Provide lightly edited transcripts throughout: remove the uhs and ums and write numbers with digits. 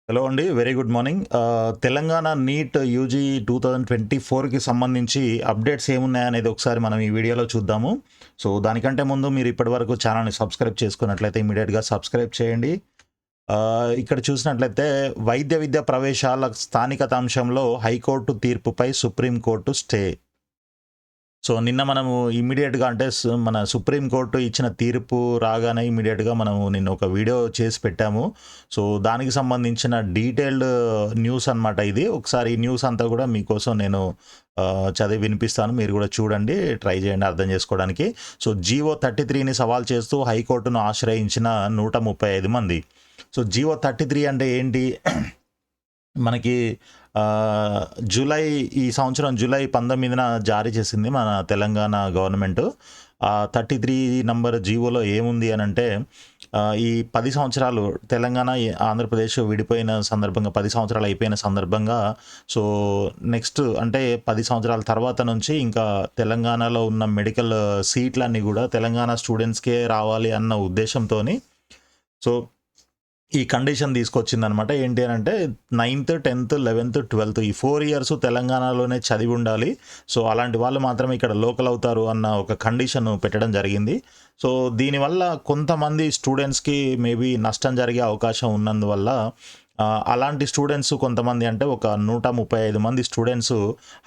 Hello అండి. Very good morning. Telangana NEET UG 2024కి సంబంధించి అప్డేట్స్ ఏమున్నాయనేది ఒకసారి మనం ఈ వీడియోలో చూద్దాము. సో, దానికంటే ముందు మీరు ఇప్పటివరకు ఛానల్‌ని సబ్స్క్రైబ్ చేసుకున్నట్లయితే ఇమ్మీడియేట్‌గా సబ్స్క్రైబ్ చేయండి. ఇక్కడ చూసినట్లయితే వైద్య విద్యా ప్రవేశాల స్థానికత అంశంలో హైకోర్టు తీర్పుపై సుప్రీంకోర్టు స్టే. సో, నిన్న మనము ఇమ్మీడియేట్‌గా అంటే మన సుప్రీంకోర్టు ఇచ్చిన తీర్పు రాగానే ఇమ్మీడియేట్‌గా మనము నిన్న ఒక వీడియో చేసి పెట్టాము. సో, దానికి సంబంధించిన డీటెయిల్డ్ న్యూస్ అనమాట ఇది. ఒకసారి ఈ న్యూస్ అంతా కూడా మీకోసం నేను చదివి వినిపిస్తాను. మీరు కూడా చూడండి, ట్రై చేయండి అర్థం చేసుకోవడానికి. సో, జీవో 33ని సవాల్ చేస్తూ హైకోర్టును ఆశ్రయించిన 135 మంది. సో, జీవో 33 అంటే ఏంటి? మనకి ఈ సంవత్సరం జూలై 19న జారీ చేసింది మన తెలంగాణ గవర్నమెంటు. 33 నంబర్ జీవోలో ఏముంది అనంటే, ఈ 10 సంవత్సరాలు తెలంగాణ, ఆంధ్రప్రదేశ్ విడిపోయిన సందర్భంగా 10 సంవత్సరాలు అయిపోయిన సందర్భంగా, సో నెక్స్ట్ అంటే 10 సంవత్సరాల తర్వాత నుంచి ఇంకా తెలంగాణలో ఉన్న మెడికల్ సీట్లన్నీ కూడా తెలంగాణ స్టూడెంట్స్కే రావాలి అన్న ఉద్దేశంతోని సో ఈ కండిషన్ తీసుకొచ్చిందనమాట. ఏంటి అనంటే 9th, 10th, 11th, 12th ఈ 4 ఇయర్స్ తెలంగాణలోనే చదివి ఉండాలి. సో అలాంటి వాళ్ళు మాత్రమే ఇక్కడ లోకల్ అవుతారు అన్న ఒక కండిషన్ పెట్టడం జరిగింది. సో దీనివల్ల కొంతమంది స్టూడెంట్స్కి మేబీ నష్టం జరిగే అవకాశం ఉన్నందువల్ల అలాంటి స్టూడెంట్స్ కొంతమంది అంటే ఒక 135 మంది స్టూడెంట్స్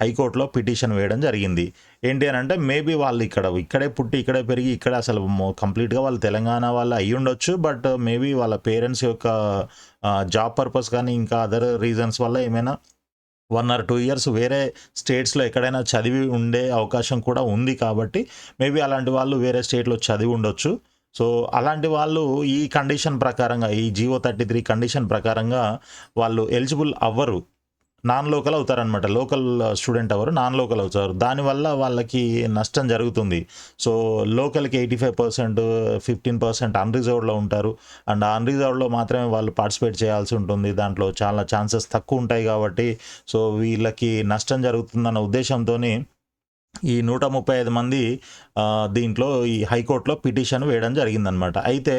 హైకోర్టులో పిటిషన్ వేయడం జరిగింది. ఏంటి అని అంటే మేబీ వాళ్ళు ఇక్కడే పుట్టి ఇక్కడే పెరిగి ఇక్కడ అసలు కంప్లీట్గా వాళ్ళు తెలంగాణ వాళ్ళు అయ్యి ఉండొచ్చు. బట్ మేబీ వాళ్ళ పేరెంట్స్ యొక్క జాబ్ పర్పస్ కానీ ఇంకా అదర్ రీజన్స్ వల్ల ఏమైనా 1 or 2 ఇయర్స్ వేరే స్టేట్స్లో ఎక్కడైనా చదివి ఉండే అవకాశం కూడా ఉంది. కాబట్టి మేబీ అలాంటి వాళ్ళు వేరే స్టేట్లో చదివి ఉండొచ్చు. సో అలాంటి వాళ్ళు ఈ కండిషన్ ప్రకారంగా, ఈ జీవో 33 కండిషన్ ప్రకారంగా వాళ్ళు ఎలిజిబుల్ అవ్వరు. నాన్ లోకల్ అవుతారనమాట. లోకల్ స్టూడెంట్ అవ్వరు, నాన్ లోకల్ అవుతారు. దానివల్ల వాళ్ళకి నష్టం జరుగుతుంది. సో లోకల్కి 85%, 15% అన్రిజర్వ్డ్లో ఉంటారు. అండ్ అన్రిజర్వ్డ్లో మాత్రమే వాళ్ళు పార్టిసిపేట్ చేయాల్సి ఉంటుంది. దాంట్లో చాలా ఛాన్సెస్ తక్కువ ఉంటాయి కాబట్టి సో వీళ్ళకి నష్టం జరుగుతుందన్న ఉద్దేశంతోని ఈ 135 మంది దీంట్లో ఈ హైకోర్టులో పిటిషన్ వేయడం జరిగిందనమాట. అయితే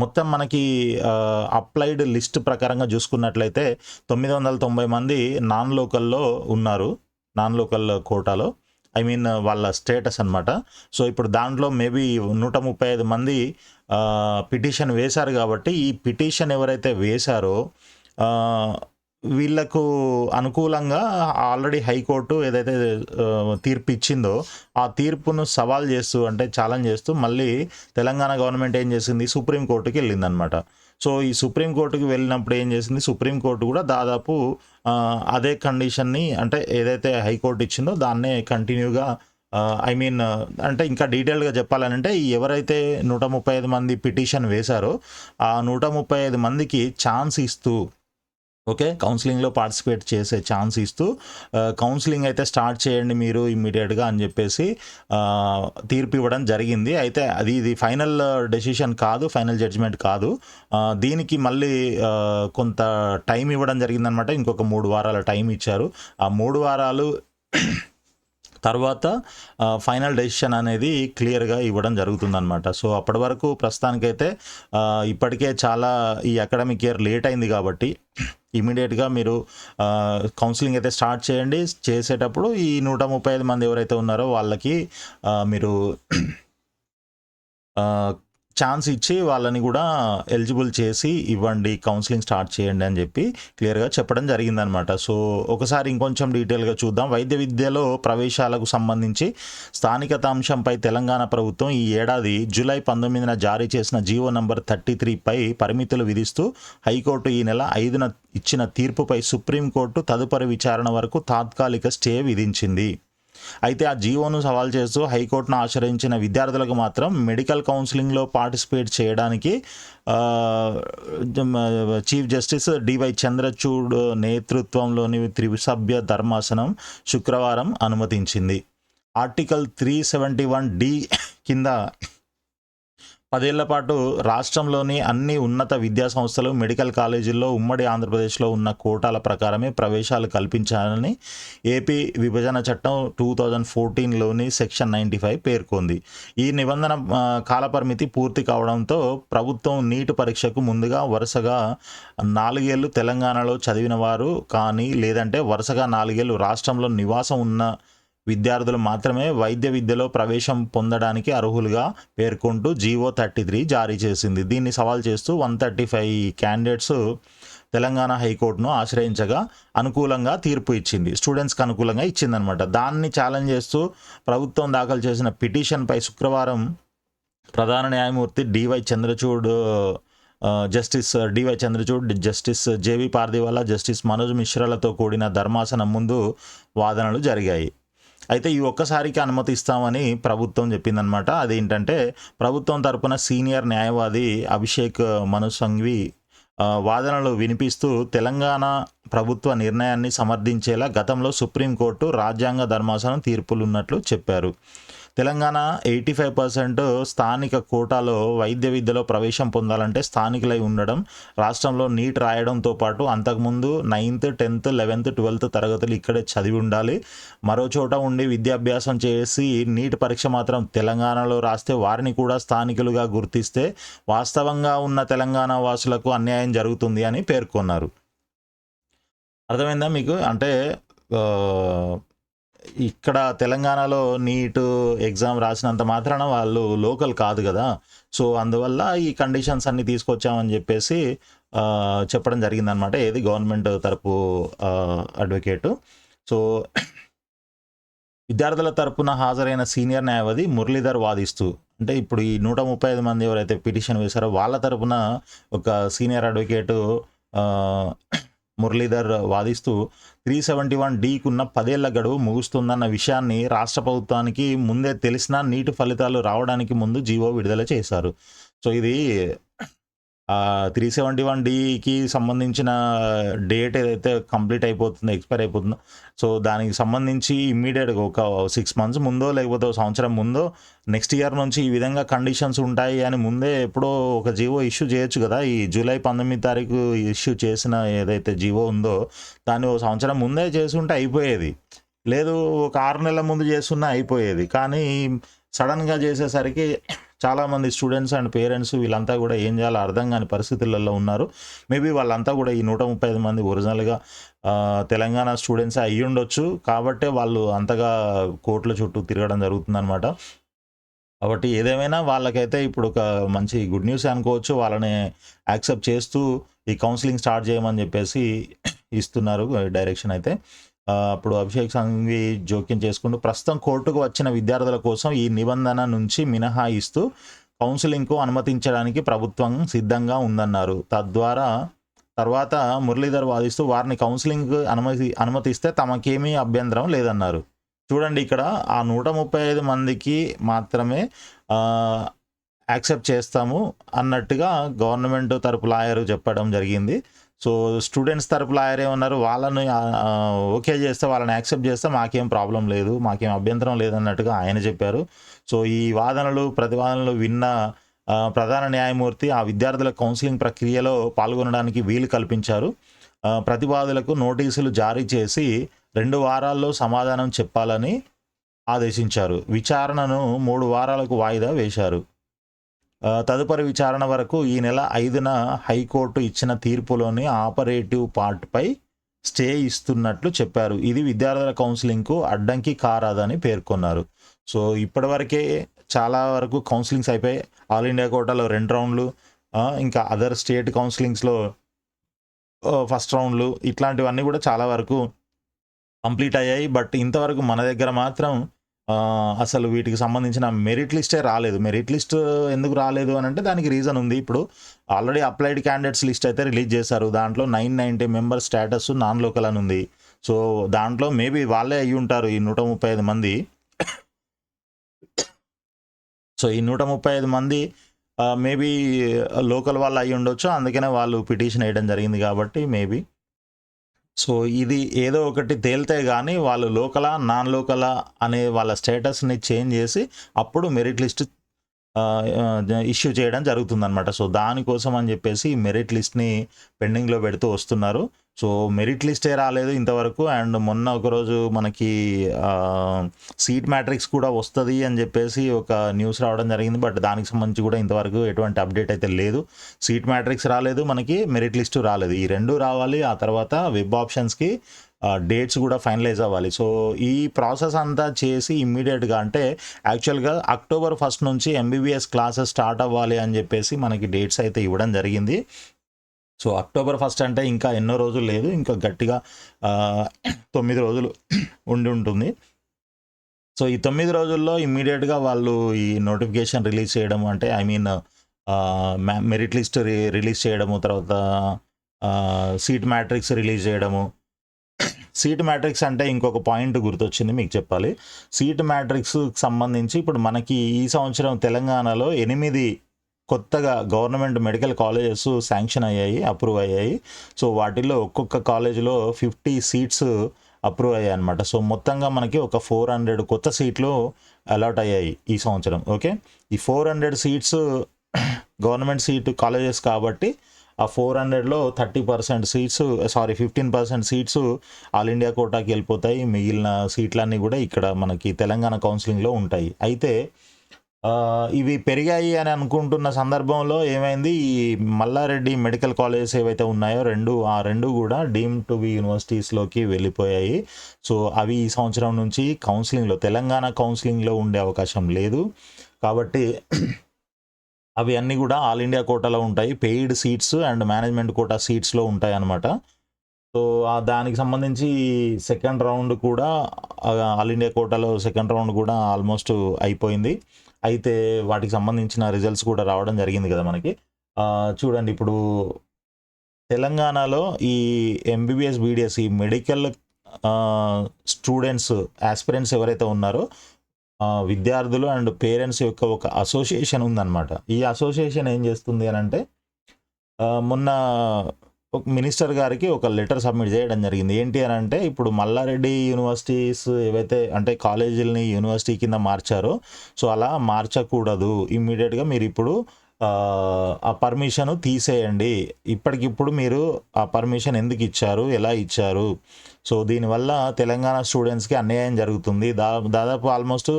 మొత్తం మనకి అప్లైడ్ లిస్ట్ ప్రకారంగా చూసుకున్నట్లయితే 990 మంది నాన్ లోకల్లో ఉన్నారు. నాన్ లోకల్ కోటాలో, ఐ మీన్ వాళ్ళ స్టేటస్ అనమాట. సో ఇప్పుడు దాంట్లో మేబీ 135 మంది పిటిషన్ వేశారు కాబట్టి ఈ పిటిషన్ ఎవరైతే వేశారో వీళ్ళకు అనుకూలంగా ఆల్రెడీ హైకోర్టు ఏదైతే తీర్పు ఇచ్చిందో ఆ తీర్పును సవాల్ చేస్తూ అంటే ఛాలెంజ్ చేస్తూ మళ్ళీ తెలంగాణ గవర్నమెంట్ ఏం చేసింది, సుప్రీంకోర్టుకి వెళ్ళిందనమాట. సో ఈ సుప్రీంకోర్టుకి వెళ్ళినప్పుడు ఏం చేసింది, సుప్రీంకోర్టు కూడా దాదాపు అదే కండిషన్ని అంటే ఏదైతే హైకోర్టు ఇచ్చిందో దాన్నే కంటిన్యూగా ఐ మీన్ అంటే ఇంకా డీటెయిల్గా చెప్పాలంటే ఎవరైతే 135 మంది పిటిషన్ వేశారో ఆ 135 మందికి ఛాన్స్ ఇస్తూ ఓకే, కౌన్సిలింగ్లో పార్టిసిపేట్ చేసే ఛాన్స్ ఇస్తూ కౌన్సిలింగ్ అయితే స్టార్ట్ చేయండి మీరు ఇమ్మీడియట్గా అని చెప్పేసి తీర్పు ఇవ్వడం జరిగింది. అయితే ఇది ఫైనల్ డెసిషన్ కాదు, ఫైనల్ జడ్జిమెంట్ కాదు. దీనికి మళ్ళీ కొంత టైం ఇవ్వడం జరిగిందనమాట. ఇంకొక 3 వారాల టైం ఇచ్చారు. ఆ 3 వారాలు తర్వాత ఫైనల్ డెసిషన్ అనేది క్లియర్గా ఇవ్వడం జరుగుతుందన్నమాట. సో అప్పటి వరకు ప్రస్తుతానికైతే ఇప్పటికే చాలా ఈ అకాడమిక్ ఇయర్ లేట్ అయింది కాబట్టి ఇమీడియట్గా మీరు కౌన్సిలింగ్ అయితే స్టార్ట్ చేయండి. చేసేటప్పుడు ఈ 135 మంది ఎవరైతే ఉన్నారో వాళ్ళకి మీరు ఛాన్స్ ఇచ్చి వాళ్ళని కూడా ఎలిజిబుల్ చేసి ఇవ్వండి, కౌన్సిలింగ్ స్టార్ట్ చేయండి అని చెప్పి క్లియర్గా చెప్పడం జరిగిందనమాట. సో ఒకసారి ఇంకొంచెం డీటెయిల్గా చూద్దాం. వైద్య విద్యలో ప్రవేశాలకు సంబంధించి స్థానికత అంశంపై తెలంగాణ ప్రభుత్వం ఈ ఏడాది జూలై 19న జారీ చేసిన జీవో నంబర్ 33పై పరిమితులు విధిస్తూ హైకోర్టు ఈ నెల 5న ఇచ్చిన తీర్పుపై సుప్రీంకోర్టు తదుపరి విచారణ వరకు తాత్కాలిక స్టే విధించింది. అయితే ఆ జీవోను సవాల్ చేస్తూ హైకోర్టును ఆశ్రయించిన విద్యార్థులకు మాత్రం మెడికల్ కౌన్సిలింగ్లో పార్టిసిపేట్ చేయడానికి చీఫ్ జస్టిస్ డివై చంద్రచూడ్ నేతృత్వంలోని త్రిసభ్య ధర్మాసనం శుక్రవారం అనుమతించింది. ఆర్టికల్ 371D కింద 10 ఏళ్ల పాటు రాష్ట్రంలోని అన్ని ఉన్నత విద్యా సంస్థలు, మెడికల్ కాలేజీల్లో ఉమ్మడి ఆంధ్రప్రదేశ్లో ఉన్న కోటాల ప్రకారమే ప్రవేశాలు కల్పించాలని ఏపీ విభజన చట్టం 2014లోని సెక్షన్ 95 పేర్కొంది. ఈ నిబంధన కాలపరిమితి పూర్తి కావడంతో ప్రభుత్వం నీట్ పరీక్షకు ముందుగా వరుసగా 4 ఏళ్లు తెలంగాణలో చదివిన వారు కానీ లేదంటే వరుసగా 4 ఏళ్లు రాష్ట్రంలో నివాసం ఉన్న విద్యార్థులు మాత్రమే వైద్య విద్యలో ప్రవేశం పొందడానికి అర్హులుగా పేర్కొంటూ జీవో 33 జారీ చేసింది. దీన్ని సవాల్ చేస్తూ 135 క్యాండిడేట్స్ తెలంగాణ హైకోర్టును ఆశ్రయించగా అనుకూలంగా తీర్పు ఇచ్చింది. స్టూడెంట్స్కి అనుకూలంగా ఇచ్చిందనమాట. దాన్ని ఛాలెంజ్ చేస్తూ ప్రభుత్వం దాఖలు చేసిన పిటిషన్పై శుక్రవారం ప్రధాన న్యాయమూర్తి justice DY Chandrachud, justice JB Pardiwala, justice Manoj మిశ్రాలతో కూడిన ధర్మాసనం ముందు వాదనలు జరిగాయి. అయితే ఈ ఒక్కసారికి అనుమతిస్తామని ప్రభుత్వం చెప్పిందనమాట. అదేంటంటే ప్రభుత్వం తరపున సీనియర్ న్యాయవాది అభిషేక్ మను సంఘవి వాదనలు వినిపిస్తూ తెలంగాణ ప్రభుత్వ నిర్ణయాన్ని సమర్థించేలా గతంలో సుప్రీంకోర్టు రాజ్యాంగ ధర్మాసనం తీర్పులున్నట్లు చెప్పారు. తెలంగాణ 85% స్థానిక కోటాలో వైద్య విద్యలో ప్రవేశం పొందాలంటే స్థానికులై ఉండడం, రాష్ట్రంలో నీట్ రాయడంతో పాటు అంతకుముందు 9th, 10th, 11th, 12th తరగతులు ఇక్కడే చదివి ఉండాలి. మరో చోట ఉండి విద్యాభ్యాసం చేసి నీట్ పరీక్ష మాత్రం తెలంగాణలో రాస్తే వారిని కూడా స్థానికులుగా గుర్తిస్తే వాస్తవంగా ఉన్న తెలంగాణ వాసులకు అన్యాయం జరుగుతుంది అని పేర్కొన్నారు. అర్థమైందా మీకు? అంటే ఇక్కడ తెలంగాణలో నీట్ ఎగ్జామ్ రాసినంత మాత్రాన వాళ్ళు లోకల్ కాదు కదా. సో అందువల్ల ఈ కండిషన్స్ అన్నీ తీసుకొచ్చామని చెప్పేసి చెప్పడం జరిగిందనమాట. ఏది గవర్నమెంట్ తరపు అడ్వకేటు. సో విద్యార్థుల తరపున హాజరైన సీనియర్ న్యాయవాది మురళీధర్ వాదిస్తూ, అంటే ఇప్పుడు ఈ 135 మంది ఎవరైతే పిటిషన్ వేశారో వాళ్ళ తరపున ఒక సీనియర్ అడ్వకేటు మురళీధర్ వాదిస్తూ 371Dకున్న 10 ఏళ్ల గడువు ముగుస్తుందన్న విషయాన్ని రాష్ట్ర ప్రభుత్వానికి ముందే తెలిసినా నీటి ఫలితాలు రావడానికి ముందు జీవో విడుదల చేశారు. సో ఇది 371Dకి సంబంధించిన డేట్ ఏదైతే కంప్లీట్ అయిపోతుందో, ఎక్స్పైర్ అయిపోతుందో, సో దానికి సంబంధించి ఇమ్మీడియట్గా ఒక 6 months ముందో లేకపోతే ఒక సంవత్సరం ముందో నెక్స్ట్ ఇయర్ నుంచి ఈ విధంగా కండిషన్స్ ఉంటాయి అని ముందే ఎప్పుడో ఒక జీవో ఇష్యూ చేయొచ్చు కదా. ఈ జూలై 19 ఇష్యూ చేసిన ఏదైతే జీవో ఉందో దాన్ని ఒక సంవత్సరం ముందే చేసుంటే అయిపోయేది. లేదు ఒక 6 నెలల ముందు చేస్తున్నా అయిపోయేది. కానీ సడన్గా చేసేసరికి చాలామంది స్టూడెంట్స్ అండ్ పేరెంట్స్ వీళ్ళంతా కూడా ఏం చేయాలో అర్థం కాని పరిస్థితులలో ఉన్నారు. మేబీ వాళ్ళంతా కూడా ఈ 135 మంది ఒరిజినల్గా తెలంగాణ స్టూడెంట్స్ అయ్యి ఉండొచ్చు. కాబట్టే వాళ్ళు అంతగా కోర్టుల చుట్టూ తిరగడం జరుగుతుందన్నమాట. కాబట్టి ఏదేమైనా వాళ్ళకైతే ఇప్పుడు ఒక మంచి గుడ్ న్యూస్ అనుకోవచ్చు. వాళ్ళని యాక్సెప్ట్ చేస్తూ ఈ కౌన్సిలింగ్ స్టార్ట్ చేయమని చెప్పేసి ఇస్తున్నారు డైరెక్షన్ అయితే. అప్పుడు అభిషేక్ సంఘవి జోక్యం చేసుకుంటూ ప్రస్తుతం కోర్టుకు వచ్చిన విద్యార్థుల కోసం ఈ నిబంధన నుంచి మినహాయిస్తూ కౌన్సిలింగ్కు అనుమతించడానికి ప్రభుత్వం సిద్ధంగా ఉందన్నారు. తర్వాత మురళీధర్ వాదిస్తూ వారిని కౌన్సిలింగ్ అనుమతిస్తే తమకేమీ అభ్యంతరం లేదన్నారు. చూడండి, ఇక్కడ ఆ 135 మందికి మాత్రమే యాక్సెప్ట్ చేస్తాము అన్నట్టుగా గవర్నమెంట్ తరపు లాయరు చెప్పడం జరిగింది. సో స్టూడెంట్స్ తరపు లాయర్ ఏమన్నారు, వాళ్ళని ఓకే చేస్తే, వాళ్ళని యాక్సెప్ట్ చేస్తే మాకేం ప్రాబ్లం లేదు, మాకేం అభ్యంతరం లేదన్నట్టుగా ఆయన చెప్పారు. సో ఈ ప్రతివాదనలు విన్న ప్రధాన న్యాయమూర్తి ఆ విద్యార్థుల కౌన్సిలింగ్ ప్రక్రియలో పాల్గొనడానికి వీలు కల్పించారు. ప్రతివాదులకు నోటీసులు జారీ చేసి 2 వారాల్లో సమాధానం చెప్పాలని ఆదేశించారు. విచారణను 3 వారాలకు వాయిదా వేశారు. తదుపరి విచారణ వరకు ఈ నెల 5న హైకోర్టు ఇచ్చిన తీర్పులోని ఆపరేటివ్ పార్ట్పై స్టే ఇస్తున్నట్లు చెప్పారు. ఇది విద్యార్థుల కౌన్సిలింగ్కు అడ్డంకి కారాదని పేర్కొన్నారు. సో ఇప్పటివరకే చాలా వరకు కౌన్సిలింగ్స్ అయిపోయి ఆల్ ఇండియా కోటాలో 2 రౌండ్లు, ఇంకా అదర్ స్టేట్ కౌన్సిలింగ్స్లో ఫస్ట్ రౌండ్లు, ఇట్లాంటివన్నీ కూడా చాలా వరకు కంప్లీట్ అయ్యాయి. బట్ ఇంతవరకు మన దగ్గర మాత్రం అసలు వీటికి సంబంధించిన మెరిట్ లిస్టే రాలేదు. మెరిట్ లిస్ట్ ఎందుకు రాలేదు అని అంటే దానికి రీజన్ ఉంది. ఇప్పుడు ఆల్రెడీ అప్లైడ్ క్యాండిడేట్స్ లిస్ట్ అయితే రిలీజ్ చేశారు. దాంట్లో 990 మెంబర్స్ స్టేటస్ నాన్ లోకల్ అని ఉంది. సో దాంట్లో మేబీ వాళ్ళే అయ్యి ఉంటారు ఈ 135 మంది. సో ఈ 135 మంది మేబీ లోకల్ వాళ్ళు అయ్యి ఉండొచ్చు. అందుకనే వాళ్ళు పిటిషన్ వేయడం జరిగింది కాబట్టి మేబీ. సో ఇది ఏదో ఒకటి తేలితే కానీ వాళ్ళు లోకలా నాన్ లోకలా అనే వాళ్ళ స్టేటస్ని చేంజ్ చేసి అప్పుడు మెరిట్ లిస్ట్ ఇష్యూ చేయడం జరుగుతుందనమాట. సో దానికోసం అని చెప్పేసి మెరిట్ లిస్ట్ని పెండింగ్లో పెడుతూ వస్తున్నారు. సో మెరిట్ లిస్టే రాలేదు ఇంతవరకు. అండ్ మొన్న ఒకరోజు మనకి సీట్ మ్యాట్రిక్స్ కూడా వస్తుంది అని చెప్పేసి ఒక న్యూస్ రావడం జరిగింది. బట్ దానికి సంబంధించి కూడా ఇంతవరకు ఎటువంటి అప్డేట్ అయితే లేదు. సీట్ మ్యాట్రిక్స్ రాలేదు, మనకి మెరిట్ లిస్టు రాలేదు. ఈ రెండు రావాలి. ఆ తర్వాత వెబ్ ఆప్షన్స్కి డేట్స్ కూడా ఫైనలైజ్ అవ్వాలి. సో ఈ ప్రాసెస్ అంతా చేసి ఇమ్మీడియట్గా, అంటే యాక్చువల్గా అక్టోబర్ 1 నుంచి ఎంబీబీఎస్ క్లాసెస్ స్టార్ట్ అవ్వాలి అని చెప్పేసి మనకి డేట్స్ అయితే ఇవ్వడం జరిగింది. సో అక్టోబర్ 1 అంటే ఇంకా ఎన్నో రోజులు లేదు, ఇంకా గట్టిగా 9 రోజులు ఉండి ఉంటుంది. సో ఈ 9 రోజుల్లో ఇమ్మీడియట్గా వాళ్ళు ఈ నోటిఫికేషన్ రిలీజ్ చేయడం, అంటే I mean merit list release చేయడము, తర్వాత సీట్ మ్యాట్రిక్స్ రిలీజ్ చేయడము. సీట్ మ్యాట్రిక్స్ అంటే ఇంకొక పాయింట్ గుర్తొచ్చింది మీకు చెప్పాలి. సీట్ మ్యాట్రిక్స్కి సంబంధించి ఇప్పుడు మనకి ఈ సంవత్సరం తెలంగాణలో 8 కొత్తగా గవర్నమెంట్ మెడికల్ కాలేజెస్ శాంక్షన్ అయ్యాయి, అప్రూవ్ అయ్యాయి. సో వాటిల్లో ఒక్కొక్క కాలేజీలో 50 సీట్స్ అప్రూవ్ అయ్యాయి అనమాట. సో మొత్తంగా మనకి ఒక 400 కొత్త సీట్లు అలాట్ అయ్యాయి ఈ సంవత్సరం. ఓకే, ఈ 400 సీట్స్ గవర్నమెంట్ సీట్ కాలేజెస్ కాబట్టి ఆ 400లో 30% సీట్స్, 15% సీట్స్ ఆల్ ఇండియా కోటాకి వెళ్ళిపోతాయి. మిగిలిన సీట్లన్నీ కూడా ఇక్కడ మనకి తెలంగాణ కౌన్సిలింగ్లో ఉంటాయి. అయితే ఇవి పెరిగాయి అని అనుకుంటున్న సందర్భంలో ఏమైంది, ఈ మల్లారెడ్డి మెడికల్ కాలేజెస్ ఏవైతే ఉన్నాయో రెండు కూడా డీమ్ టు బి యూనివర్సిటీస్లోకి వెళ్ళిపోయాయి. సో అవి ఈ సంవత్సరం నుంచి కౌన్సిలింగ్లో, తెలంగాణ కౌన్సిలింగ్లో ఉండే అవకాశం లేదు. కాబట్టి అవి అన్నీ కూడా ఆల్ ఇండియా కోటాలో ఉంటాయి. Paid seats and management quota సీట్స్లో ఉంటాయి అన్నమాట. సో దానికి సంబంధించి సెకండ్ రౌండ్ కూడా, ఆల్ ఇండియా కోటాలో సెకండ్ రౌండ్ కూడా ఆల్మోస్ట్ అయిపోయింది. అయితే వాటికి సంబంధించిన రిజల్ట్స్ కూడా రావడం జరిగింది కదా మనకి. చూడండి, ఇప్పుడు తెలంగాణలో ఈ ఎంబీబీఎస్ బీడీఎస్ ఈ మెడికల్ స్టూడెంట్స్ ఆస్పిరెంట్స్ ఎవరైతే ఉన్నారో విద్యార్థులు అండ్ పేరెంట్స్ యొక్క ఒక అసోసియేషన్ ఉందన్నమాట. ఈ అసోసియేషన్ ఏం చేస్తుంది అని అంటే, మొన్న మినిస్టర్ గారికి ఒక లెటర్ సబ్మిట్ చేయడం జరిగింది. ఏంటి అని అంటే, ఇప్పుడు మల్లారెడ్డి యూనివర్సిటీస్ ఏవైతే అంటే కాలేజీలని యూనివర్సిటీ కింద మార్చారో, సో అలా మార్చకూడదు. ఇమ్మీడియట్గా మీరు ఇప్పుడు ఆ పర్మిషన్ తీసేయండి. ఇప్పటికిప్పుడు మీరు ఆ పర్మిషన్ ఎందుకు ఇచ్చారు, ఎలా ఇచ్చారు? సో దీనివల్ల తెలంగాణ స్టూడెంట్స్కి అన్యాయం జరుగుతుంది. దాదాపు ఆల్మోస్ట్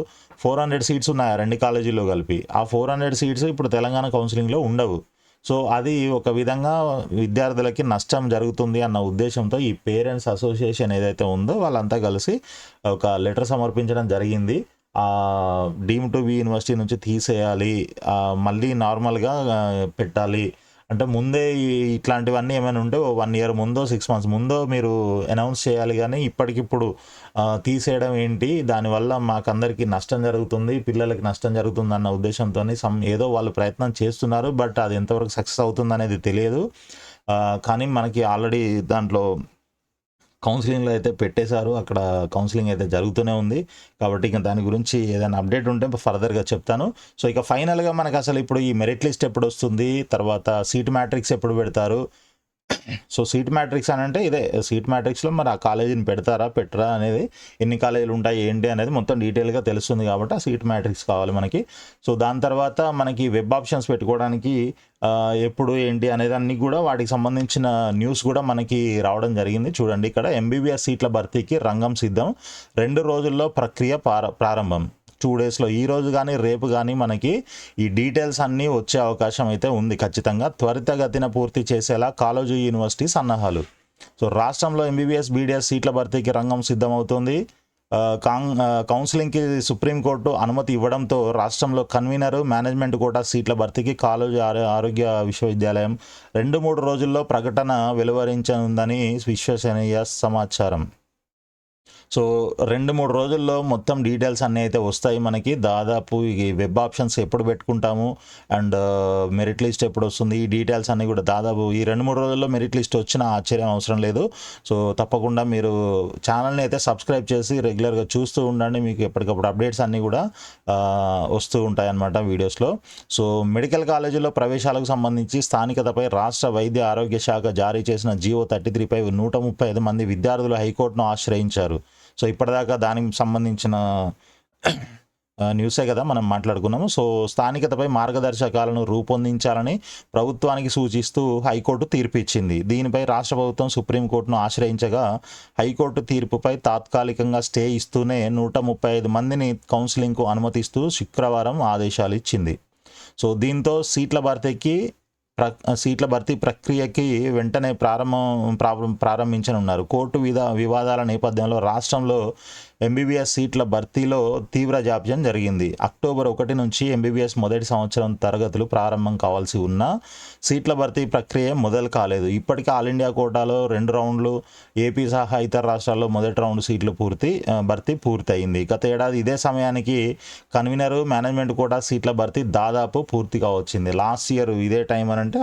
400 సీట్స్ ఉన్నాయి రెండు కాలేజీల్లో కలిపి. ఆ 400 సీట్స్ ఇప్పుడు తెలంగాణ కౌన్సిలింగ్లో ఉండవు. సో అది ఒక విధంగా విద్యార్థులకి నష్టం జరుగుతుంది అన్న ఉద్దేశంతో ఈ పేరెంట్స్ అసోసియేషన్ ఏదైతే ఉందో వాళ్ళంతా కలిసి ఒక లెటర్ సమర్పించడం జరిగింది. డీమ్ టు బి యూనివర్సిటీ నుంచి తీసేయాలి, మళ్ళీ నార్మల్గా పెట్టాలి. అంటే ముందే ఇట్లాంటివన్నీ ఏమైనా ఉంటే 1 year ముందో 6 months ముందో మీరు అనౌన్స్ చేయాలి. కానీ ఇప్పటికిప్పుడు తీసేయడం ఏంటి, దానివల్ల మాకందరికీ నష్టం జరుగుతుంది, పిల్లలకి నష్టం జరుగుతుంది అన్న ఉద్దేశంతో ఏదో వాళ్ళు ప్రయత్నం చేస్తున్నారు. బట్ అది ఎంతవరకు సక్సెస్ అవుతుంది అనేది తెలియదు. కానీ మనకి ఆల్రెడీ దాంట్లో కౌన్సిలింగ్లో అయితే పెట్టేశారు, అక్కడ కౌన్సిలింగ్ అయితే జరుగుతూనే ఉంది. కాబట్టి ఇక దాని గురించి ఏదైనా అప్డేట్ ఉంటే ఫర్దర్గా చెప్తాను. సో ఇక ఫైనల్గా మనకు అసలు ఇప్పుడు ఈ మెరిట్ లిస్ట్ ఎప్పుడు వస్తుంది, తర్వాత సీట్ మ్యాట్రిక్స్ ఎప్పుడు పెడతారు? సో సీట్ మ్యాట్రిక్స్ అని అంటే ఇదే, సీట్ మ్యాట్రిక్స్లో మరి ఆ కాలేజీని పెడతారా పెట్టరా అనేది, ఎన్ని కాలేజీలు ఉంటాయి ఏంటి అనేది మొత్తం డీటెయిల్గా తెలుస్తుంది. కాబట్టి ఆ సీట్ మ్యాట్రిక్స్ కావాలి మనకి. సో దాని తర్వాత మనకి వెబ్ ఆప్షన్స్ పెట్టుకోవడానికి ఎప్పుడు ఏంటి అనేది అన్నీ కూడా వాటికి సంబంధించిన న్యూస్ కూడా మనకి రావడం జరిగింది. చూడండి, ఇక్కడ ఎంబీబీఎస్ సీట్ల భర్తీకి రంగం సిద్ధం, 2 రోజుల్లో ప్రక్రియ ప్రారంభం. 2 daysలో ఈ రోజు కానీ రేపు కానీ మనకి ఈ డీటెయిల్స్ అన్నీ వచ్చే అవకాశం అయితే ఉంది. ఖచ్చితంగా త్వరితగతిన పూర్తి చేసేలా కాలేజీ యూనివర్సిటీ సన్నాహాలు. సో రాష్ట్రంలో ఎంబీబీఎస్ బీడీఎస్ సీట్ల భర్తీకి రంగం సిద్ధమవుతుంది. కౌన్సిలింగ్కి సుప్రీంకోర్టు అనుమతి ఇవ్వడంతో రాష్ట్రంలో కన్వీనరు మేనేజ్మెంట్ కోటా సీట్ల భర్తీకి కాలేజీ ఆరోగ్య విశ్వవిద్యాలయం 2-3 రోజుల్లో ప్రకటన వెలువరించనుందని విశ్వసనీయ సమాచారం. సో 2-3 రోజుల్లో మొత్తం డీటెయిల్స్ అన్నీ అయితే వస్తాయి మనకి. దాదాపు ఈ వెబ్ ఆప్షన్స్ ఎప్పుడు పెట్టుకుంటాము అండ్ మెరిట్ లిస్ట్ ఎప్పుడు వస్తుంది, ఈ డీటెయిల్స్ అన్నీ కూడా దాదాపు ఈ 2-3 రోజుల్లో మెరిట్ లిస్ట్ వచ్చినా ఆశ్చర్యం అవసరం లేదు. సో తప్పకుండా మీరు ఛానల్ని అయితే సబ్స్క్రైబ్ చేసి రెగ్యులర్గా చూస్తూ ఉండండి. మీకు ఎప్పటికప్పుడు అప్డేట్స్ అన్నీ కూడా వస్తూ ఉంటాయి అన్నమాట వీడియోస్లో. సో మెడికల్ కాలేజీల్లో ప్రవేశాలకు సంబంధించి స్థానికతపై రాష్ట్ర వైద్య ఆరోగ్య శాఖ జారీ చేసిన జీవో 33పై 135 మంది విద్యార్థులు హైకోర్టును ఆశ్రయించారు. సో ఇప్పటిదాకా దానికి సంబంధించిన న్యూసే కదా మనం మాట్లాడుకున్నాము. సో స్థానికతపై మార్గదర్శకాలను రూపొందించాలని ప్రభుత్వానికి సూచిస్తూ హైకోర్టు తీర్పు ఇచ్చింది. దీనిపై రాష్ట్ర ప్రభుత్వం సుప్రీంకోర్టును ఆశ్రయించగా హైకోర్టు తీర్పుపై తాత్కాలికంగా స్టే ఇస్తూనే 135 మందిని కౌన్సిలింగ్కు అనుమతిస్తూ శుక్రవారం ఆదేశాలు ఇచ్చింది. సో దీంతో సీట్ల భర్తీ ప్రక్రియకి వెంటనే ప్రారంభించనున్నారు. కోర్టు వివాదాల నేపథ్యంలో రాష్ట్రంలో ఎంబీబీఎస్ సీట్ల భర్తీలో తీవ్ర జాప్యం జరిగింది. అక్టోబర్ 1 నుంచి ఎంబీబీఎస్ మొదటి సంవత్సరం తరగతులు ప్రారంభం కావాల్సి ఉన్నా సీట్ల భర్తీ ప్రక్రియ మొదలు కాలేదు. ఇప్పటికే ఆల్ ఇండియా కోటాలో 2 రౌండ్లు, ఏపీ సహా ఇతర రాష్ట్రాల్లో మొదటి రౌండ్ సీట్లు భర్తీ పూర్తయింది. గత ఏడాది ఇదే సమయానికి కన్వీనర్, మేనేజ్మెంట్ కోటా సీట్ల భర్తీ దాదాపు పూర్తిగా వచ్చింది. లాస్ట్ ఇయర్ ఇదే టైం అని అంటే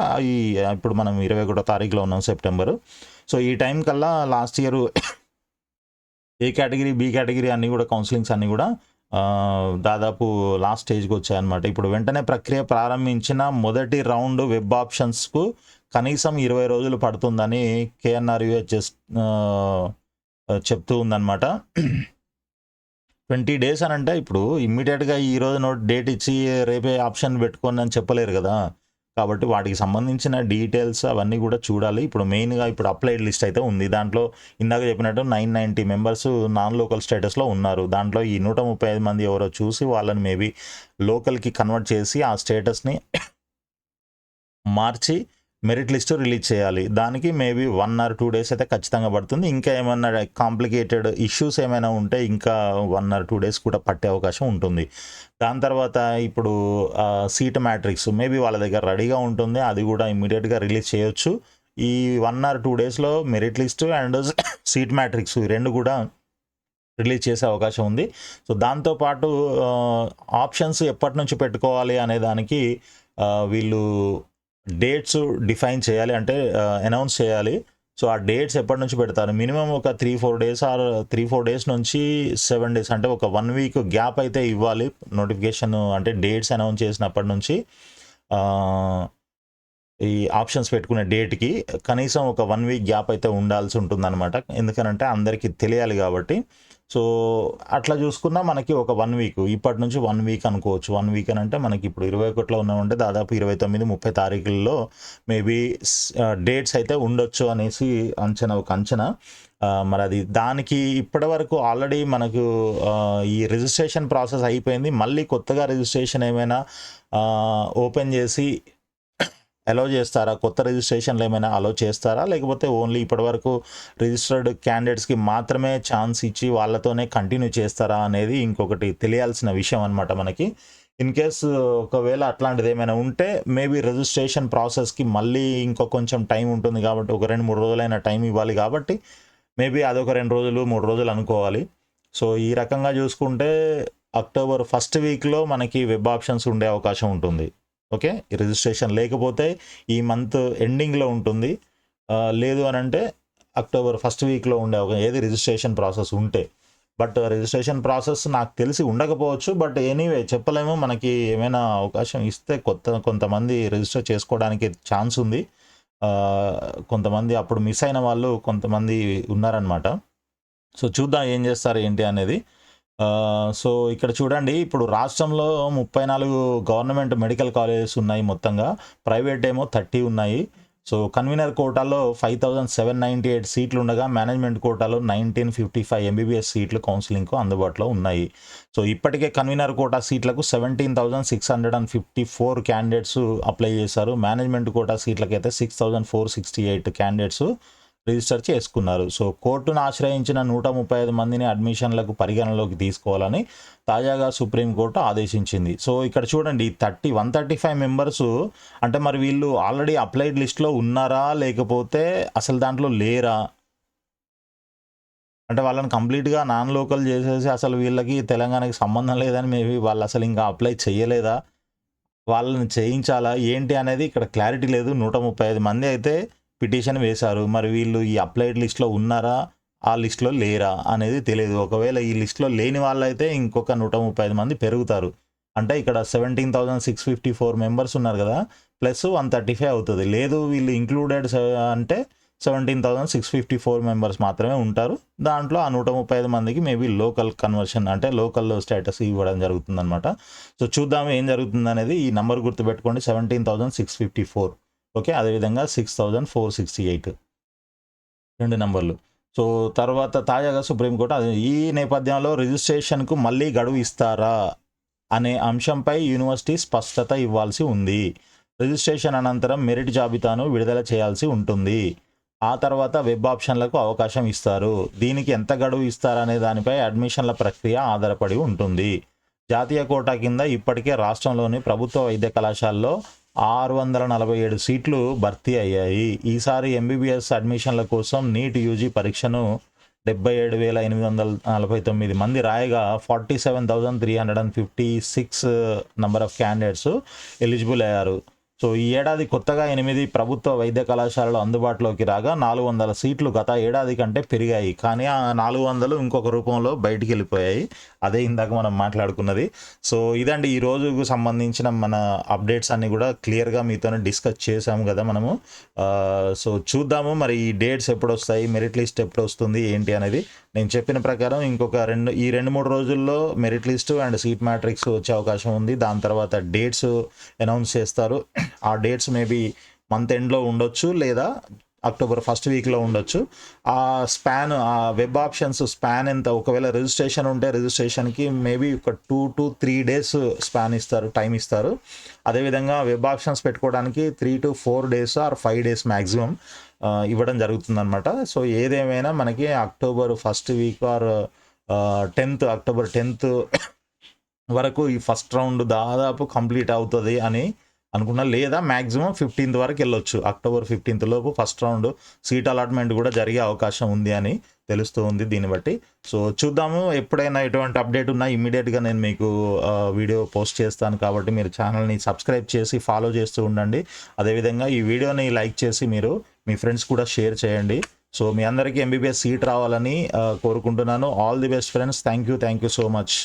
ఇప్పుడు మనం 21వ తారీఖులో ఉన్నాం, సెప్టెంబరు. సో ఈ టైం కల్లా లాస్ట్ ఇయర్ ఏ కేటగిరీ, బి కేటగిరీ అన్నీ కూడా కౌన్సిలింగ్స్ అన్నీ కూడా దాదాపు లాస్ట్ స్టేజ్కి వచ్చాయన్నమాట. ఇప్పుడు వెంటనే ప్రక్రియ ప్రారంభించిన మొదటి రౌండ్ వెబ్ ఆప్షన్స్కు కనీసం 20 రోజులు పడుతుందని KNRUHS చెప్తూ ఉందన్నమాట. 20 డేస్ అని అంటే ఇప్పుడు ఇమ్మీడియట్గా ఈరోజు డేట్ ఇచ్చి రేపే ఆప్షన్ పెట్టుకోండి అని చెప్పలేరు కదా. కాబట్టి వాటికి సంబంధించిన డీటెయిల్స్ అవన్నీ కూడా చూడాలి. ఇప్పుడు మెయిన్గా ఇప్పుడు అప్లైడ్ లిస్ట్ అయితే ఉంది. దాంట్లో ఇందాక చెప్పినట్టు 990 మెంబర్స్ నాన్ లోకల్ స్టేటస్లో ఉన్నారు. దాంట్లో ఈ 135 మంది ఎవరో చూసి వాళ్ళని మేబీ లోకల్కి కన్వర్ట్ చేసి ఆ స్టేటస్ని మార్చి మెరిట్ లిస్ట్ రిలీజ్ చేయాలి. దానికి మేబీ 1 or 2 డేస్ అయితే ఖచ్చితంగా పడుతుంది. ఇంకా ఏమన్నా కాంప్లికేటెడ్ ఇష్యూస్ ఏమైనా ఉంటే ఇంకా 1 or 2 డేస్ కూడా పట్టే అవకాశం ఉంటుంది. దాని తర్వాత ఇప్పుడు సీట్ మ్యాట్రిక్స్ మేబీ వాళ్ళ దగ్గర రెడీగా ఉంటుంది, అది కూడా ఇమ్మీడియట్గా రిలీజ్ చేయొచ్చు. ఈ 1 or 2 డేస్లో merit list and seat matrix ఈ 2 కూడా రిలీజ్ చేసే అవకాశం ఉంది. సో దాంతోపాటు ఆప్షన్స్ ఎప్పటి నుంచి పెట్టుకోవాలి అనే దానికి వీళ్ళు డేట్స్ డిఫైన్ చేయాలి, అంటే అనౌన్స్ చేయాలి. సో ఆ డేట్స్ ఎప్పటి నుంచి పెడతారు, మినిమం ఒక 3-4 డేస్ ఆర్ 3-4 డేస్ నుంచి 7 డేస్, అంటే ఒక 1 వీక్ గ్యాప్ అయితే ఇవ్వాలి. నోటిఫికేషన్ అంటే డేట్స్ అనౌన్స్ చేసినప్పటి నుంచి ఈ ఆప్షన్స్ పెట్టుకునే డేట్కి కనీసం ఒక 1 వీక్ గ్యాప్ అయితే ఉండాల్సి ఉంటుందన్నమాట. ఎందుకనంటే అందరికీ తెలియాలి కాబట్టి. సో అట్లా చూసుకున్నా మనకి ఒక 1 వీక్, ఇప్పటి నుంచి 1 వీక్ అనుకోవచ్చు. 1 వీక్ అని అంటే మనకి ఇప్పుడు 21లో ఉన్నామంటే దాదాపు 29-30 తారీఖుల్లో మేబీ డేట్స్ అయితే ఉండొచ్చు అనేసి ఒక అంచనా. మరి అది దానికి ఇప్పటి వరకు ఆల్రెడీ మనకు ఈ రిజిస్ట్రేషన్ ప్రాసెస్ అయిపోయింది. మళ్ళీ కొత్తగా రిజిస్ట్రేషన్ ఏమైనా ఓపెన్ చేసి అలో చేస్తారా, కొత్త రిజిస్ట్రేషన్లు ఏమైనా అలో చేస్తారా, లేకపోతే ఓన్లీ ఇప్పటివరకు రిజిస్టర్డ్ క్యాండిడేట్స్కి మాత్రమే ఛాన్స్ ఇచ్చి వాళ్ళతోనే కంటిన్యూ చేస్తారా అనేది ఇంకొకటి తెలియాల్సిన విషయం అనమాట మనకి. ఇన్ కేస్ ఒకవేళ అట్లాంటిది ఏమైనా ఉంటే మేబీ రిజిస్ట్రేషన్ ప్రాసెస్కి మళ్ళీ ఇంకో కొంచెం టైం ఉంటుంది కాబట్టి ఒక 2-3 రోజులైనా టైం ఇవ్వాలి కాబట్టి మేబీ అదొక 2 రోజులు 3 రోజులు అనుకోవాలి. సో ఈ రకంగా చూసుకుంటే అక్టోబర్ 1st వీక్లో మనకి వెబ్ ఆప్షన్స్ ఉండే అవకాశం ఉంటుంది. ఓకే, రిజిస్ట్రేషన్ లేకపోతే ఈ మంత్ ఎండింగ్లో ఉంటుంది, లేదు అని అంటే అక్టోబర్ 1st వీక్లో ఉండే ఏది రిజిస్ట్రేషన్ ప్రాసెస్ ఉంటే. బట్ రిజిస్ట్రేషన్ ప్రాసెస్ నాకు తెలిసి ఉండకపోవచ్చు. బట్ ఎనీవే చెప్పలేము, మనకి ఏమైనా అవకాశం ఇస్తే కొంతమంది రిజిస్టర్ చేసుకోవడానికి ఛాన్స్ ఉంది. కొంతమంది అప్పుడు మిస్ అయిన వాళ్ళు కొంతమంది ఉన్నారనమాట. సో చూద్దాం ఏం చేస్తారు ఏంటి అనేది. సో ఇక్కడ చూడండి, ఇప్పుడు రాష్ట్రంలో 34 గవర్నమెంట్ మెడికల్ కాలేజెస్ ఉన్నాయి మొత్తంగా, ప్రైవేట్ ఏమో 30 ఉన్నాయి. సో కన్వీనర్ కోటాలో 5798 సీట్లు ఉండగా మేనేజ్మెంట్ కోటాలో 1955 ఎంబీబీఎస్ సీట్లు కౌన్సిలింగ్కు అందుబాటులో ఉన్నాయి. సో ఇప్పటికే కన్వీనర్ కోటా సీట్లకు 17,654 క్యాండిడేట్స్ అప్లై చేశారు. మేనేజ్మెంట్ కోటా సీట్లకైతే 6,468 క్యాండిడేట్స్ రిజిస్టర్ చేసుకున్నారు. సో కోర్టును ఆశ్రయించిన 135 మందిని అడ్మిషన్లకు పరిగణలోకి తీసుకోవాలని తాజాగా సుప్రీంకోర్టు ఆదేశించింది. సో ఇక్కడ చూడండి, 135 మెంబర్స్ అంటే మరి వీళ్ళు ఆల్రెడీ అప్లైడ్ లిస్ట్లో ఉన్నారా లేకపోతే అసలు దాంట్లో లేరా, అంటే వాళ్ళని కంప్లీట్గా నాన్ లోకల్ చేసేసి అసలు వీళ్ళకి తెలంగాణకి సంబంధం లేదని మేబీ వాళ్ళు అసలు ఇంకా అప్లై చేయలేదా, వాళ్ళని చేయించాలా ఏంటి అనేది ఇక్కడ క్లారిటీ లేదు. 135 మంది అయితే పిటిషన్ వేశారు. మరి వీళ్ళు ఈ అప్లైడ్ లిస్ట్లో ఉన్నారా, ఆ లిస్ట్లో లేరా అనేది తెలియదు. ఒకవేళ ఈ లిస్ట్లో లేని వాళ్ళైతే ఇంకొక 135 మంది పెరుగుతారు. అంటే ఇక్కడ 17,654 మెంబర్స్ ఉన్నారు కదా, ప్లస్ 135 అవుతుంది. లేదు వీళ్ళు ఇంక్లూడెడ్ అంటే 17,654 మెంబర్స్ మాత్రమే ఉంటారు. దాంట్లో ఆ 135 మందికి మేబీ లోకల్ కన్వర్షన్ అంటే లోకల్ స్టేటస్ ఇవ్వడం జరుగుతుందన్నమాట. సో చూద్దాం ఏం జరుగుతుందనేది. ఈ నంబర్ గుర్తుపెట్టుకోండి, 17,654. ఓకే, అదేవిధంగా 6,468 2 నంబర్లు. సో తర్వాత తాజాగా సుప్రీంకోర్టు ఈ నేపథ్యంలో రిజిస్ట్రేషన్కు మళ్ళీ గడువు ఇస్తారా అనే అంశంపై యూనివర్సిటీ స్పష్టత ఇవ్వాల్సి ఉంది. రిజిస్ట్రేషన్ అనంతరం మెరిట్ జాబితాను విడుదల చేయాల్సి ఉంటుంది. ఆ తర్వాత వెబ్ ఆప్షన్లకు అవకాశం ఇస్తారు. దీనికి ఎంత గడువు ఇస్తారనే దానిపై అడ్మిషన్ల ప్రక్రియ ఆధారపడి ఉంటుంది. జాతీయ కోటా కింద ఇప్పటికే రాష్ట్రంలోని ప్రభుత్వ వైద్య కళాశాలలో 647 సీట్లు భర్తీ అయ్యాయి. ఈసారి ఎంబీబీఎస్ అడ్మిషన్ల కోసం నీట్ యూజీ పరీక్షను 77,849 మంది రాయగా 47,356 నంబర్ ఆఫ్ క్యాండిడేట్స్ ఎలిజిబుల్ అయ్యారు. సో ఈ ఏడాది కొత్తగా 8 ప్రభుత్వ వైద్య కళాశాలలు అందుబాటులోకి రాగా 400 సీట్లు గత ఏడాది కంటే పెరిగాయి. కానీ ఆ 400 ఇంకొక రూపంలో బయటికి వెళ్ళిపోయాయి. అదే ఇందాక మనం మాట్లాడుకున్నది. సో ఇదండి ఈ రోజుకు సంబంధించిన మన అప్డేట్స్ అన్నీ కూడా క్లియర్గా మీతోనే డిస్కస్ చేసాము కదా మనము. సో చూద్దాము మరి ఈ డేట్స్ ఎప్పుడు వస్తాయి, మెరిట్ లిస్ట్ ఎప్పుడు వస్తుంది ఏంటి అనేది. నేను చెప్పిన ప్రకారం ఇంకొక 2-3 రోజుల్లో merit list and seat matrix వచ్చే అవకాశం ఉంది. దాని తర్వాత డేట్స్ అనౌన్స్ చేస్తారు. ఆ డేట్స్ మేబీ మంత్ ఎండ్లో ఉండొచ్చు లేదా అక్టోబర్ ఫస్ట్ వీక్లో ఉండొచ్చు. ఆ స్పాన్, ఆ వెబ్ ఆప్షన్స్ స్పాన్ ఎంత, ఒకవేళ రిజిస్ట్రేషన్ ఉంటే రిజిస్ట్రేషన్కి మేబీ ఒక 2 to 3 డేస్ స్పాన్ ఇస్తారు, టైం ఇస్తారు. అదేవిధంగా వెబ్ ఆప్షన్స్ పెట్టుకోవడానికి 3 to 4 days or 5 days maximum ఇవ్వడం జరుగుతుందన్నమాట. సో ఏదేమైనా మనకి October first week or October 10th వరకు ఈ ఫస్ట్ రౌండ్ దాదాపు కంప్లీట్ అవుతుంది అని అనుకున్నా, లేదా మ్యాక్సిమం 15th వరకు వెళ్ళొచ్చు. అక్టోబర్ 15th లోపు ఫస్ట్ రౌండ్ సీట్ అలాట్మెంట్ కూడా జరిగే అవకాశం ఉంది అని తెలుస్తూ ఉంది దీన్ని బట్టి. సో చూద్దాము, ఎప్పుడైనా ఎటువంటి అప్డేట్ ఉన్నా ఇమ్మీడియట్గా నేను మీకు వీడియో పోస్ట్ చేస్తాను. కాబట్టి మీరు ఛానల్ని సబ్స్క్రైబ్ చేసి ఫాలో చేస్తూ ఉండండి. అదేవిధంగా ఈ వీడియోని లైక్ చేసి మీరు మీ ఫ్రెండ్స్ కూడా షేర్ చేయండి. సో మీ అందరికీ ఎంబీబీఎస్ సీట్ రావాలని కోరుకుంటున్నాను. All the best friends. Thank you so much.